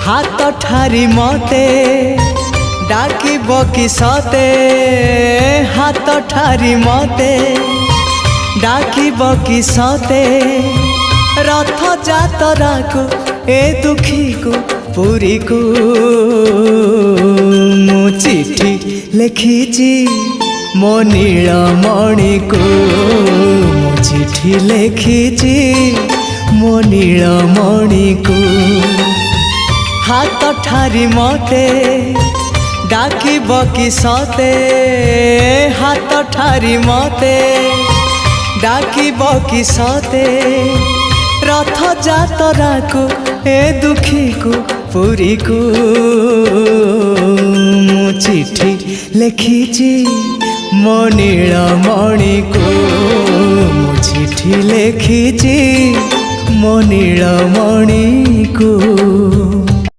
हाथ ठारी मते डाकिब कि सते हाथ ठारी मते डाकिब कि सते रथ जातरा को ए दुखी को पुरी को मु चिठी लिखिची मो नीलमणि को मु चिठी लिखिची मो नीलमणि को हाथ ठारी मते डाकिब कि सते हाथ ठारी मते डाकिब कि सते रथ जातरा को ए दुखी को पुरी को मु चिठी लिखिची मो नीलमणि को मु चिठी लिखिची मो नीलमणि को।